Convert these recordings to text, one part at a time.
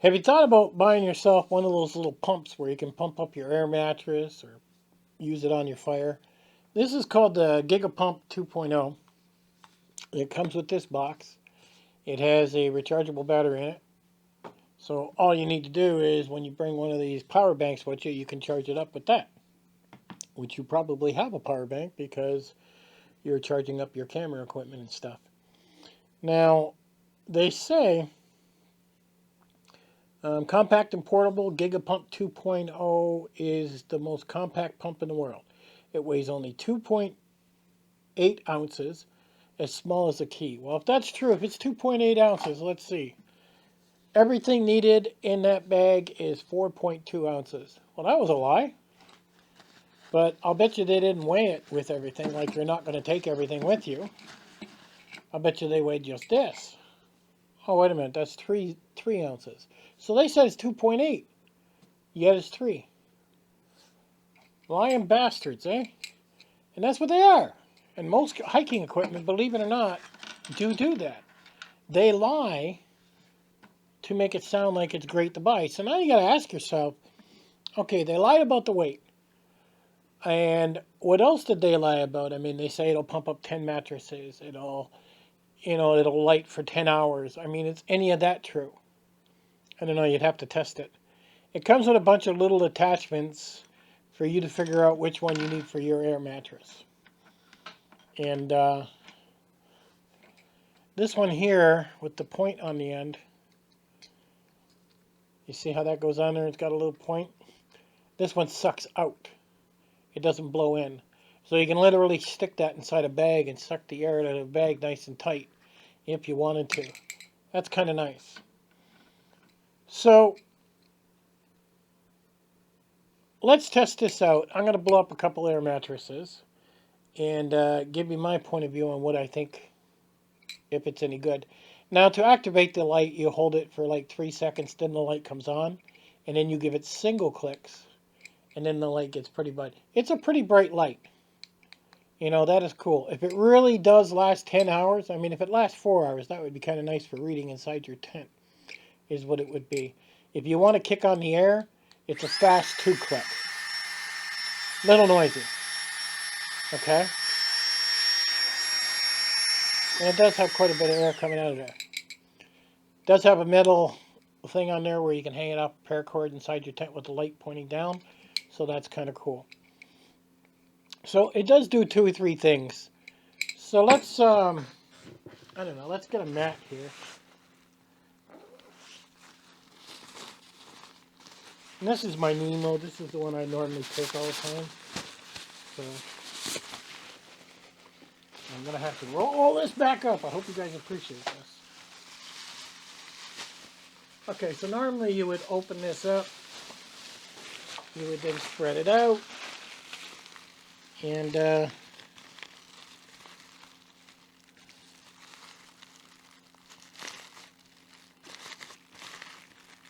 Have you thought about buying yourself one of those little pumps where you can pump up your air mattress or use it on your fire? This is called the GIGA Pump 2.0. It comes with this box. It has a rechargeable battery in it. So all you need to do is when you bring one of these power banks with you, you can charge it up with that. Which you probably have a power bank because you're charging up your camera equipment and stuff. Now, they say compact and portable, GIGA Pump 2.0 is the most compact pump in the world. It weighs only 2.8 ounces, as small as a key. Well, if that's true, if it's 2.8 ounces, let's see. Everything needed in that bag is 4.2 ounces. Well, that was a lie. But I'll bet you they didn't weigh it with everything, like you're not going to take everything with you. I'll bet you they weighed just this. Oh, wait a minute, that's 3 ounces. So they said it's 2.8, yet it's 3. Lying bastards, eh? And that's what they are. And most hiking equipment, believe it or not, do that. They lie to make it sound like it's great to buy. So now you got to ask yourself, okay, they lied about the weight. And what else did they lie about? I mean, they say it'll pump up 10 mattresses. It'll light for 10 hours. I mean, is any of that true? I don't know, you'd have to test it. It comes with a bunch of little attachments for you to figure out which one you need for your air mattress. And this one here with the point on the end, you see how that goes on there? It's got a little point. This one sucks out. It doesn't blow in. So you can literally stick that inside a bag and suck the air out of the bag nice and tight if you wanted to. That's kind of nice. So let's test this out. I'm going to blow up a couple air mattresses and give you my point of view on what I think, if it's any good. Now, to activate the light, you hold it for like 3 seconds, then the light comes on, and then you give it single clicks, and then the light gets pretty bright. It's a pretty bright light. You know, that is cool. If it really does last 10 hours, I mean, if it lasts 4 hours, that would be kind of nice for reading inside your tent, is what it would be. If you want to kick on the air, it's a fast 2-click. Little noisy. Okay? And it does have quite a bit of air coming out of there. It does have a metal thing on there where you can hang it off paracord inside your tent with the light pointing down. So that's kind of cool. So it does do 2 or 3 things. So let's, I don't know, let's get a mat here. And this is my Nemo. This is the one I normally take all the time. So I'm going to have to roll all this back up. I hope you guys appreciate this. Okay, so normally you would open this up. You would then spread it out. And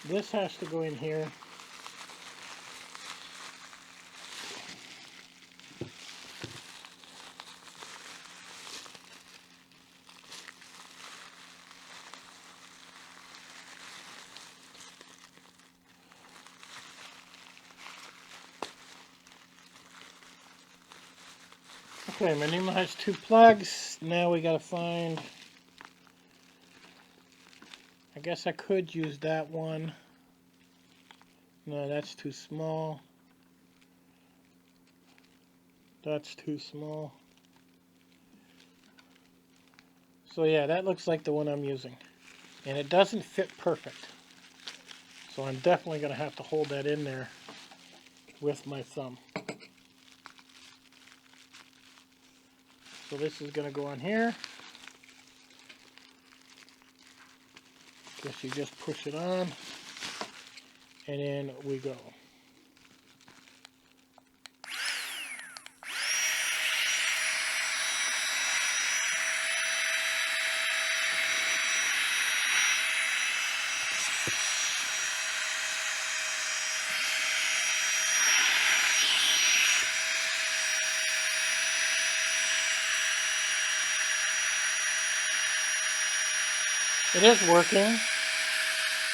this has to go in here. Okay, my Nemo has 2 plugs. Now we gotta find, I guess I could use that one. No, that's too small. That's too small. So yeah, that looks like the one I'm using. And it doesn't fit perfect. So I'm definitely gonna have to hold that in there with my thumb. So this is going to go on here. Guess you just push it on, and then we go. It is working.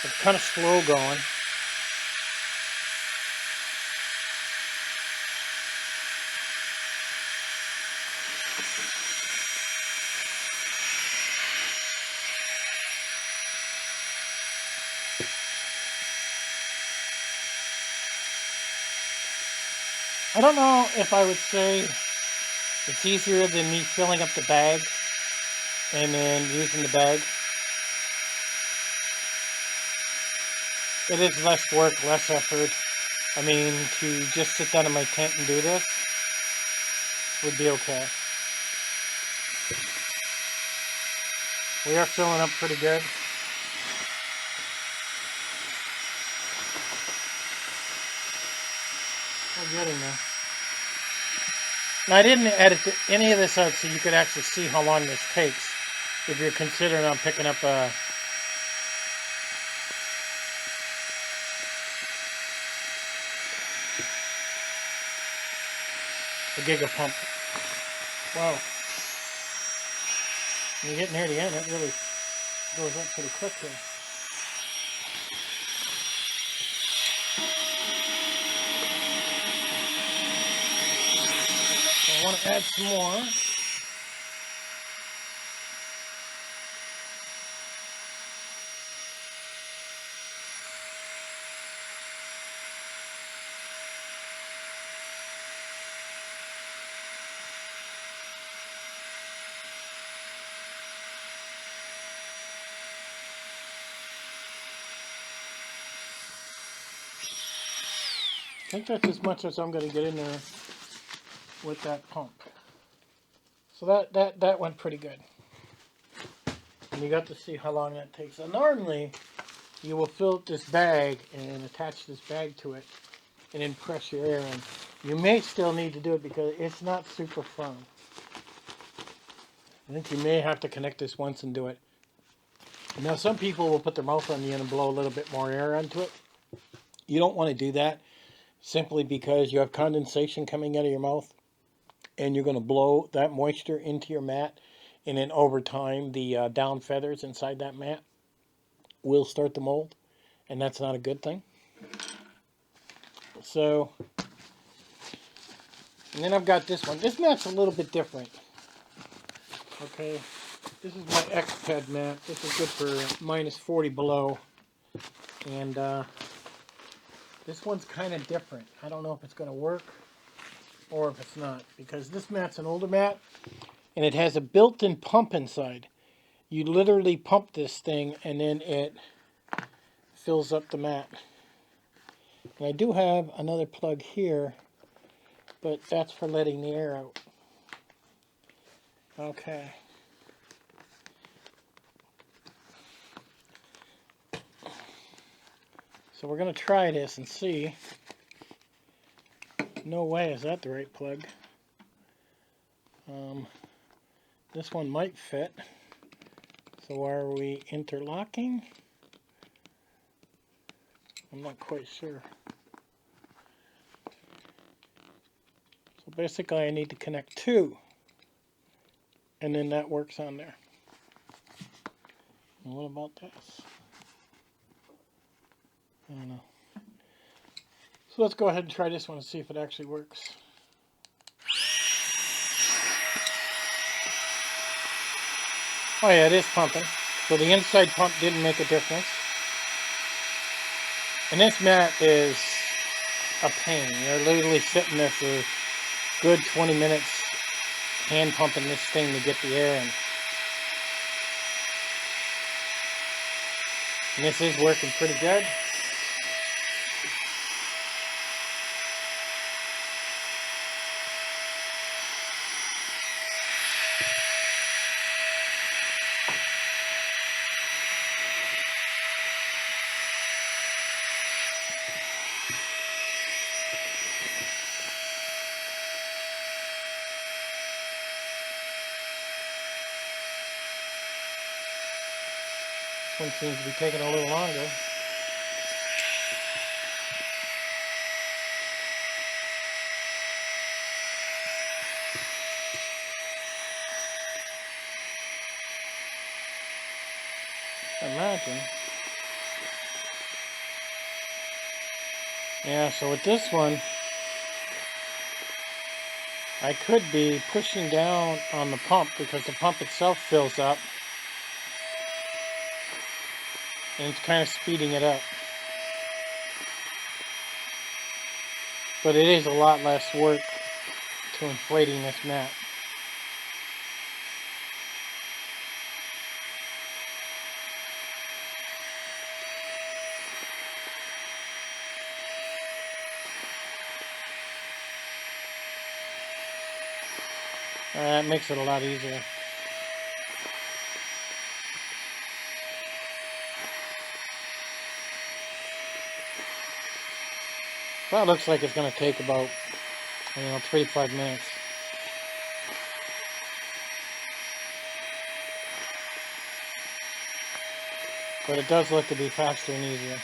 It's kind of slow going. I don't know if I would say it's easier than me filling up the bag and then using the bag. It is less work, less effort. I mean, to just sit down in my tent and do this would be okay. We are filling up pretty good. We're getting there. Now, I didn't edit any of this out so you could actually see how long this takes if you're considering on picking up a GIGA pump. Wow. When you're getting near the end, it really goes up pretty quick here. So I want to add some more. I think that's as much as I'm going to get in there with that pump. So that went pretty good. And you got to see how long that takes. So normally, you will fill up this bag and attach this bag to it and then press your air in. You may still need to do it because it's not super firm. I think you may have to connect this once and do it. Now, some people will put their mouth on the end and blow a little bit more air onto it. You don't want to do that simply because you have condensation coming out of your mouth and you're going to blow that moisture into your mat, and then over time the down feathers inside that mat will start to mold, and that's not a good thing. So, and then I've got this one. This mat's a little bit different. Okay, this is my X-Ped mat. This is good for minus 40 below, and this one's kind of different. I don't know if it's going to work or if it's not, because this mat's an older mat and it has a built-in pump inside. You literally pump this thing and then it fills up the mat. And I do have another plug here, but that's for letting the air out. Okay. So we're going to try this and see. No way is that the right plug. This one might fit. So are we interlocking? I'm not quite sure. So basically I need to connect two, and then that works on there. And what about this? I don't know. So let's go ahead and try this one and see if it actually works. Oh yeah, it is pumping. So the inside pump didn't make a difference. And this mat is a pain. You're literally sitting there for a good 20 minutes hand pumping this thing to get the air in. And this is working pretty good. This one seems to be taking a little longer. I imagine Yeah, so with this one, I could be pushing down on the pump because the pump itself fills up and it's kind of speeding it up. But it is a lot less work to inflating this mat. That makes it a lot easier. Well, it looks like it's going to take about, 3 to 5 minutes. But it does look to be faster and easier.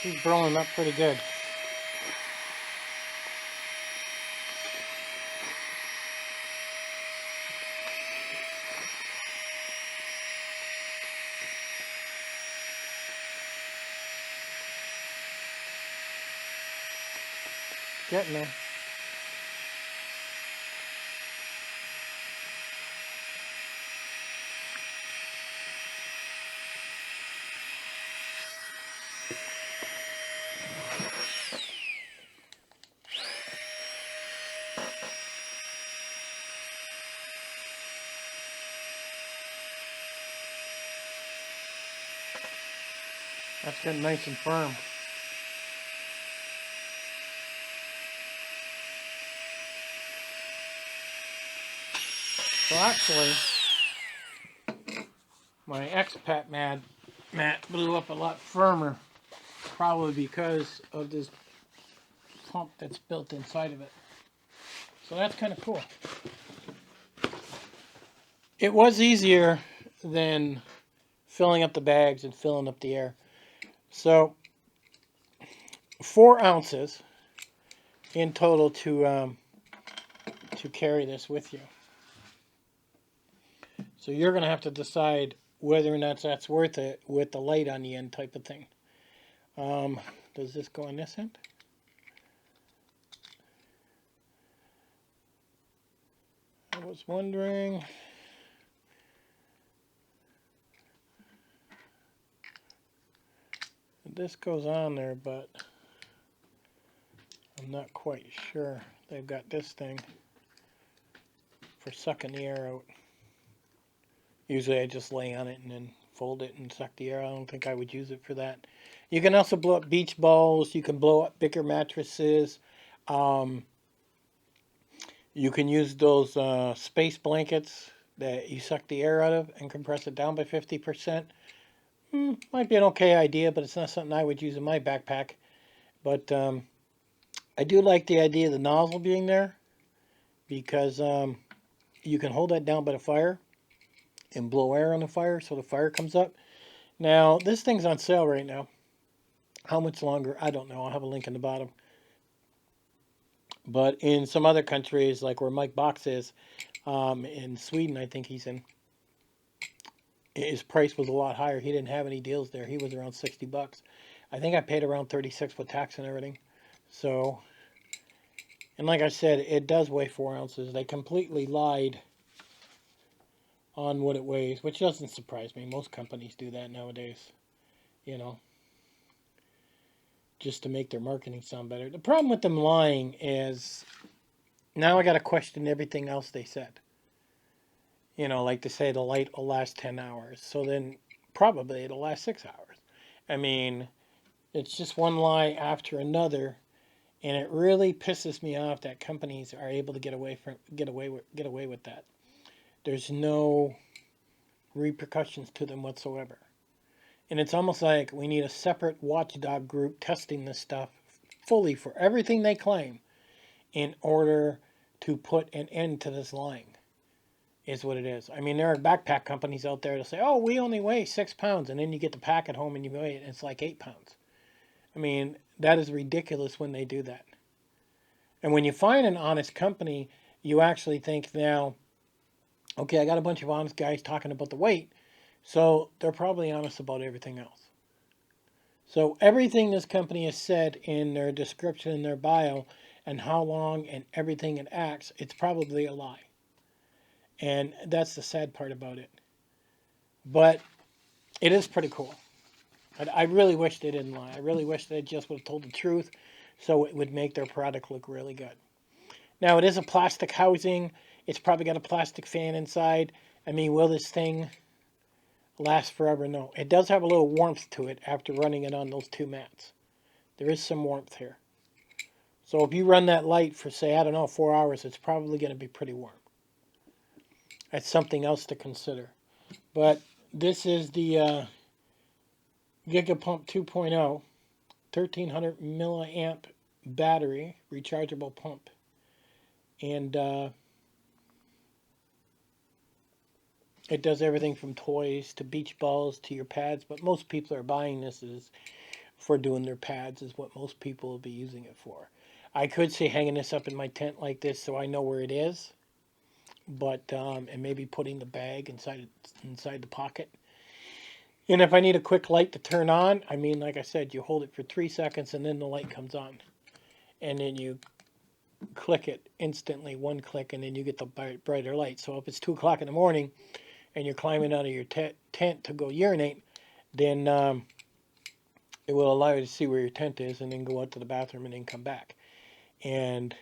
He's rolling up pretty good. Getting there. That's getting nice and firm. So actually, my expat mat blew up a lot firmer, probably because of this pump that's built inside of it. So that's kind of cool. It was easier than filling up the bags and filling up the air. So 4 ounces in total to carry this with you. So you're going to have to decide whether or not that's worth it with the light on the end type of thing. Does this go on this end? I was wondering. This goes on there, but I'm not quite sure. They've got this thing for sucking the air out. Usually I just lay on it and then fold it and suck the air. I don't think I would use it for that. You can also blow up beach balls. You can blow up bigger mattresses. You can use those space blankets that you suck the air out of and compress it down by 50%. Might be an okay idea, but it's not something I would use in my backpack. But I do like the idea of the nozzle being there because you can hold that down by the fire and blow air on the fire so the fire comes up. Now, this thing's on sale right now. How much longer? I don't know. I'll have a link in the bottom. But in some other countries, like where Mike Box is, in Sweden, I think he's in, his price was a lot higher. He didn't have any deals there. He was around 60 bucks. I think I paid around 36 with tax and everything. So, and like I said, it does weigh 4 ounces. They completely lied on what it weighs, which doesn't surprise me. Most companies do that nowadays, just to make their marketing sound better. The problem with them lying is now I got to question everything else they said. Like they say the light will last 10 hours. So then probably it'll last 6 hours. I mean, it's just one lie after another, and it really pisses me off that companies are able to get away with that. There's no repercussions to them whatsoever. And it's almost like we need a separate watchdog group testing this stuff fully for everything they claim in order to put an end to this lying, is what it is. I mean, there are backpack companies out there that say, oh, we only weigh 6 pounds, and then you get the pack at home and you weigh it, and it's like 8 pounds. I mean, that is ridiculous when they do that. And when you find an honest company, you actually think now, okay, I got a bunch of honest guys talking about the weight, So they're probably honest about everything else. So everything this company has said in their description, in their bio, and how long and everything it acts, it's probably a lie. And that's the sad part about it. But it is pretty cool. I really wish they didn't lie. I really wish they just would have told the truth so it would make their product look really good. Now, it is a plastic housing. It's probably got a plastic fan inside. I mean, will this thing last forever? No. It does have a little warmth to it after running it on those two mats. There is some warmth here. So if you run that light for, say, I don't know, 4 hours, it's probably going to be pretty warm. That's something else to consider. But this is the GIGA Pump 2.0, 1300 milliamp battery, rechargeable pump. And it does everything from toys to beach balls to your pads. But most people are buying this is for doing their pads, is what most people will be using it for. I could say hanging this up in my tent like this so I know where it is. But and maybe putting the bag inside the pocket. And if I need a quick light to turn on, I mean, like I said, you hold it for 3 seconds and then the light comes on. And then you click it instantly, one click, and then you get the brighter light. So if it's 2 o'clock in the morning and you're climbing out of your tent to go urinate, then it will allow you to see where your tent is and then go out to the bathroom and then come back. And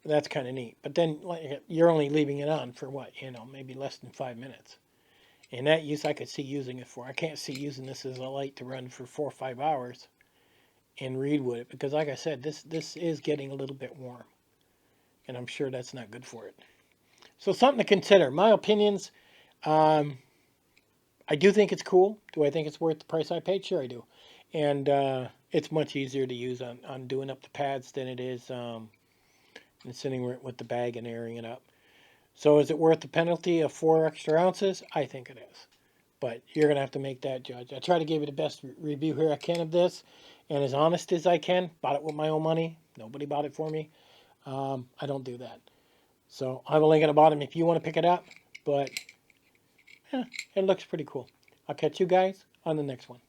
that's kind of neat. But then you're only leaving it on for what, maybe less than 5 minutes. And that use I could see using it for. I can't see using this as a light to run for 4 or 5 hours and read with it. Because like I said, this is getting a little bit warm. And I'm sure that's not good for it. So something to consider. My opinions, I do think it's cool. Do I think it's worth the price I paid? Sure I do. And it's much easier to use on doing up the pads than it is and sitting with the bag and airing it up. So is it worth the penalty of 4 extra ounces? I think it is. But you're going to have to make that judge. I try to give you the best review here I can of this, and as honest as I can. Bought it with my own money. Nobody bought it for me. I don't do that. So I have a link at the bottom if you want to pick it up. But it looks pretty cool. I'll catch you guys on the next one.